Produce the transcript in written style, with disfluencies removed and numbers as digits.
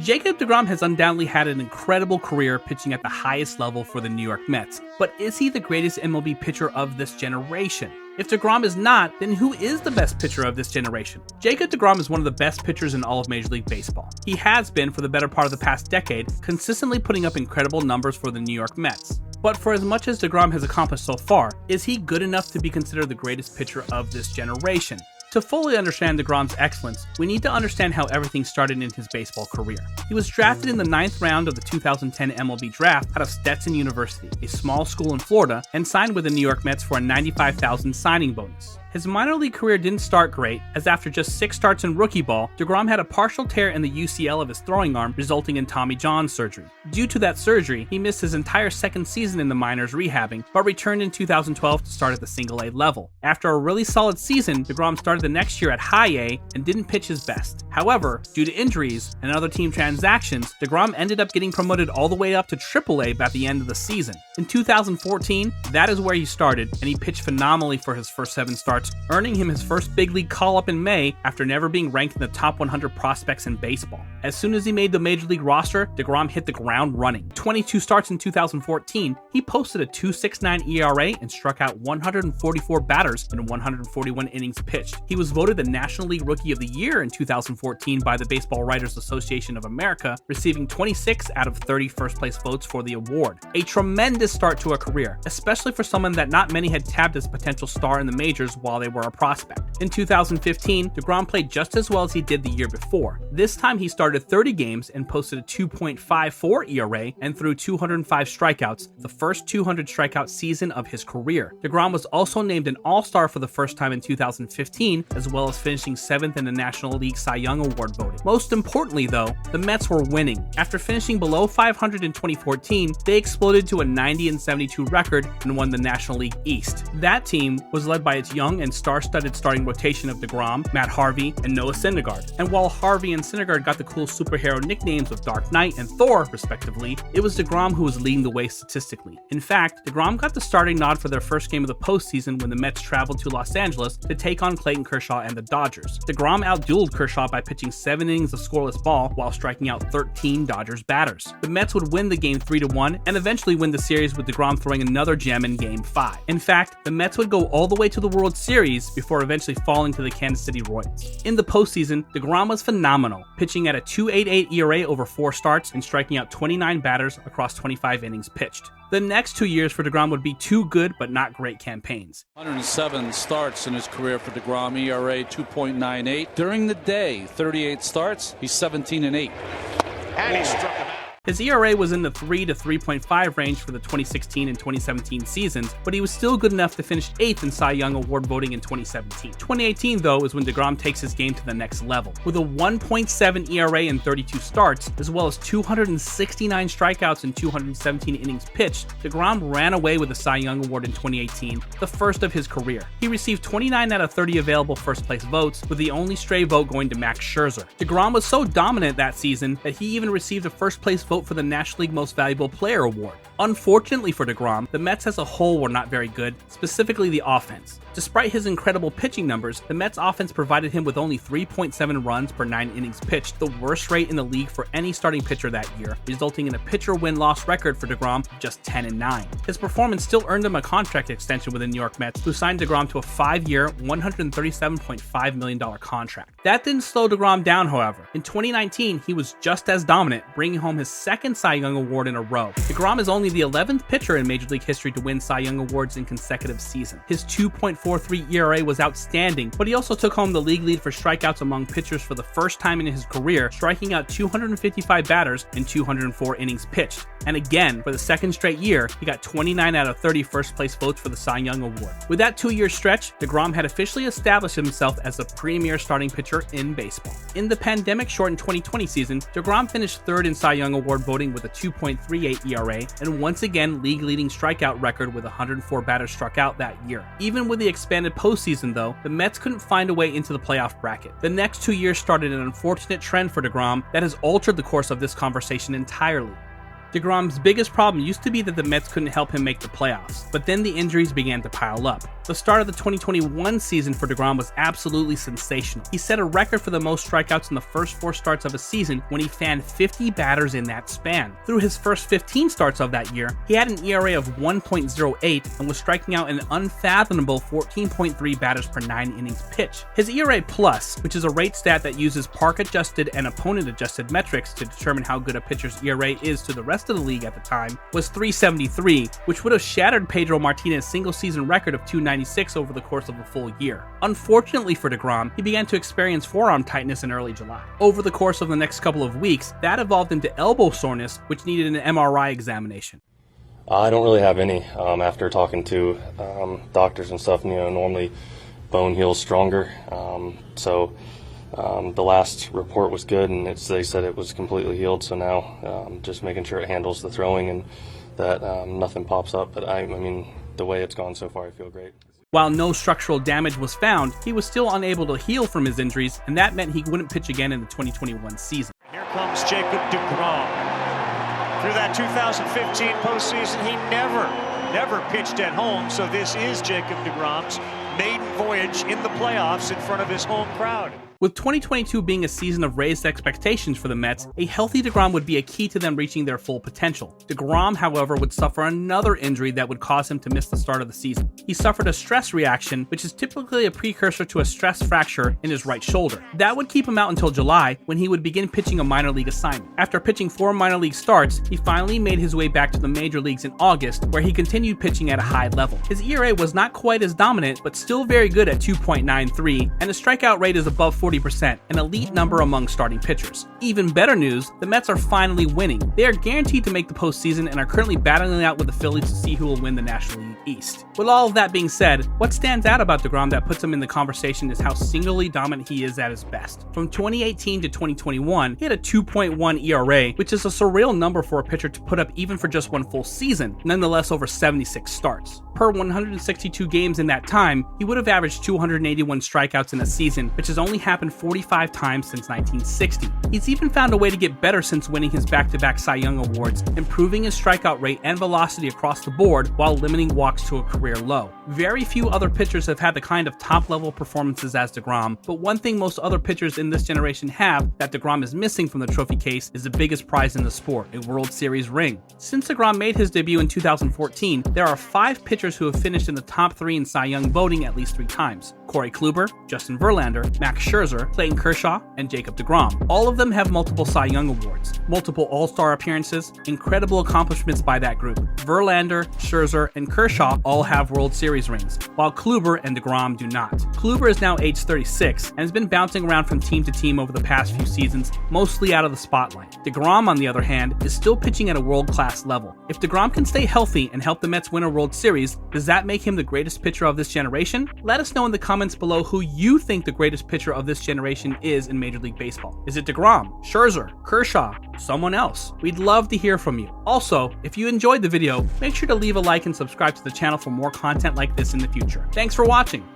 Jacob DeGrom has undoubtedly had an incredible career pitching at the highest level for the New York Mets, but is he the greatest MLB pitcher of this generation? If DeGrom is not, then who is the best pitcher of this generation? Jacob DeGrom is one of the best pitchers in all of Major League Baseball. He has been for the better part of the past decade, consistently putting up incredible numbers for the New York Mets. But for as much as DeGrom has accomplished so far, is he good enough to be considered the greatest pitcher of this generation? To fully understand DeGrom's excellence, we need to understand how everything started in his baseball career. He was drafted in the 9th round of the 2010 MLB draft out of Stetson University, a small school in Florida, and signed with the New York Mets for a $95,000 signing bonus. His minor league career didn't start great, as after just 6 starts in rookie ball, DeGrom had a partial tear in the UCL of his throwing arm, resulting in Tommy John surgery. Due to that surgery, he missed his entire second season in the minors rehabbing, but returned in 2012 to start at the Single-A level. After a really solid season, DeGrom started the next year at High A and didn't pitch his best. However, due to injuries and other team transactions, DeGrom ended up getting promoted all the way up to Triple-A by the end of the season. In 2014, that is where he started, and he pitched phenomenally for his first 7 starts, earning him his first big league call-up in May after never being ranked in the top 100 prospects in baseball. As soon as he made the Major League roster, DeGrom hit the ground running. 22 starts in 2014, he posted a 2.69 ERA and struck out 144 batters in 141 innings pitched. He was voted the National League Rookie of the Year in 2014 by the Baseball Writers Association of America, receiving 26 out of 30 first-place votes for the award. A tremendous start to a career, especially for someone that not many had tabbed as a potential star in the majors while they were a prospect. In 2015, DeGrom played just as well as he did the year before. This time he started 30 games and posted a 2.54 ERA and threw 205 strikeouts, the first 200 strikeout season of his career. DeGrom was also named an All-Star for the first time in 2015, as well as finishing 7th in the National League Cy Young Award voting. Most importantly though, the Mets were winning. After finishing below 500 in 2014, they exploded to a 90-72 record and won the National League East. That team was led by its young and star-studded starting rotation of DeGrom, Matt Harvey, and Noah Syndergaard. And while Harvey and Syndergaard got the cool superhero nicknames of Dark Knight and Thor, respectively, it was DeGrom who was leading the way statistically. In fact, DeGrom got the starting nod for their first game of the postseason when the Mets traveled to Los Angeles to take on Clayton Kershaw and the Dodgers. DeGrom outdueled Kershaw by pitching 7 innings of scoreless ball while striking out 13 Dodgers batters. The Mets would win the game 3-1 and eventually win the series with DeGrom throwing another gem in Game 5. In fact, the Mets would go all the way to the World Series before eventually falling to the Kansas City Royals. In the postseason, DeGrom was phenomenal, pitching at a 2.88 ERA over 4 starts and striking out 29 batters across 25 innings pitched. The next 2 years for DeGrom would be 2 good but not great campaigns. 107 starts in his career for DeGrom, ERA 2.98. During the day, 38 starts, he's 17-8. And he struck him out. His ERA was in the 3 to 3.5 range for the 2016 and 2017 seasons, but he was still good enough to finish 8th in Cy Young Award voting in 2017. 2018, though, is when DeGrom takes his game to the next level. With a 1.7 ERA in 32 starts, as well as 269 strikeouts and 217 innings pitched, DeGrom ran away with the Cy Young Award in 2018, the first of his career. He received 29 out of 30 available first-place votes, with the only stray vote going to Max Scherzer. DeGrom was so dominant that season that he even received a first-place vote for the National League Most Valuable Player Award. Unfortunately for DeGrom, the Mets as a whole were not very good, specifically the offense. Despite his incredible pitching numbers, the Mets offense provided him with only 3.7 runs per 9 innings pitched, the worst rate in the league for any starting pitcher that year, resulting in a pitcher win-loss record for DeGrom of just 10-9. His performance still earned him a contract extension with the New York Mets, who signed DeGrom to a 5-year, $137.5 million contract. That didn't slow DeGrom down, however. In 2019, he was just as dominant, bringing home his 2nd Cy Young Award in a row. DeGrom is only the 11th pitcher in Major League history to win Cy Young Awards in consecutive seasons. His 2.43 ERA was outstanding, but he also took home the league lead for strikeouts among pitchers for the first time in his career, striking out 255 batters in 204 innings pitched. And again, for the 2nd straight year, he got 29 out of 30 first-place votes for the Cy Young Award. With that 2-year stretch, DeGrom had officially established himself as the premier starting pitcher in baseball. In the pandemic-shortened 2020 season, DeGrom finished 3rd in Cy Young Award voting with a 2.38 ERA, and once again league-leading strikeout record with 104 batters struck out that year. Even with the expanded postseason, though, the Mets couldn't find a way into the playoff bracket. The next 2 years started an unfortunate trend for DeGrom that has altered the course of this conversation entirely. DeGrom's biggest problem used to be that the Mets couldn't help him make the playoffs, but then the injuries began to pile up. The start of the 2021 season for DeGrom was absolutely sensational. He set a record for the most strikeouts in the first 4 starts of a season when he fanned 50 batters in that span. Through his first 15 starts of that year, he had an ERA of 1.08 and was striking out an unfathomable 14.3 batters per 9 innings pitched. His ERA plus, which is a rate stat that uses park-adjusted and opponent-adjusted metrics to determine how good a pitcher's ERA is to the rest of the league at the time, was 373, which would have shattered Pedro Martinez's single-season record of 296 over the course of a full year. Unfortunately for DeGrom, he began to experience forearm tightness in early July. Over the course of the next couple of weeks, that evolved into elbow soreness, which needed an MRI examination. I don't really have any. After talking to doctors and stuff, normally bone heals stronger. The last report was good, and they said it was completely healed. So now, just making sure it handles the throwing and that nothing pops up. But I mean, the way it's gone so far, I feel great. While no structural damage was found, he was still unable to heal from his injuries, and that meant he wouldn't pitch again in the 2021 season. Here comes Jacob DeGrom. Through that 2015 postseason, he never pitched at home, so this is Jacob DeGrom's maiden voyage in the playoffs in front of his home crowd. With 2022 being a season of raised expectations for the Mets, a healthy DeGrom would be a key to them reaching their full potential. DeGrom, however, would suffer another injury that would cause him to miss the start of the season. He suffered a stress reaction, which is typically a precursor to a stress fracture in his right shoulder. That would keep him out until July, when he would begin pitching a minor league assignment. After pitching 4 minor league starts, he finally made his way back to the major leagues in August, where he continued pitching at a high level. His ERA was not quite as dominant, but still very good at 2.93, and his strikeout rate is above 40%, an elite number among starting pitchers. Even better news, the Mets are finally winning. They are guaranteed to make the postseason and are currently battling it out with the Phillies to see who will win the National League East. With all of that being said, what stands out about DeGrom that puts him in the conversation is how singularly dominant he is at his best. From 2018 to 2021, he had a 2.1 ERA, which is a surreal number for a pitcher to put up even for just one full season, nonetheless over 76 starts. Per 162 games in that time, he would have averaged 281 strikeouts in a season, which has only happened 45 times since 1960. He's even found a way to get better since winning his back-to-back Cy Young awards, improving his strikeout rate and velocity across the board while limiting walks to a career low. Very few other pitchers have had the kind of top-level performances as DeGrom, but one thing most other pitchers in this generation have that DeGrom is missing from the trophy case is the biggest prize in the sport, a World Series ring. Since DeGrom made his debut in 2014, there are 5 pitchers who have finished in the top 3 in Cy Young voting at least 3 times: Corey Kluber, Justin Verlander, Max Scherzer, Clayton Kershaw, and Jacob DeGrom. All of them have multiple Cy Young awards, multiple All-Star appearances, incredible accomplishments by that group. Verlander, Scherzer, and Kershaw all have World Series rings, while Kluber and DeGrom do not. Kluber is now age 36 and has been bouncing around from team to team over the past few seasons, mostly out of the spotlight. DeGrom, on the other hand, is still pitching at a world-class level. If DeGrom can stay healthy and help the Mets win a World Series, does that make him the greatest pitcher of this generation? Let us know in the comments below who you think the greatest pitcher of this generation is in Major League Baseball. Is it DeGrom, Scherzer, Kershaw, someone else? We'd love to hear from you. Also, if you enjoyed the video, make sure to leave a like and subscribe to the channel for more content like this in the future. Thanks for watching.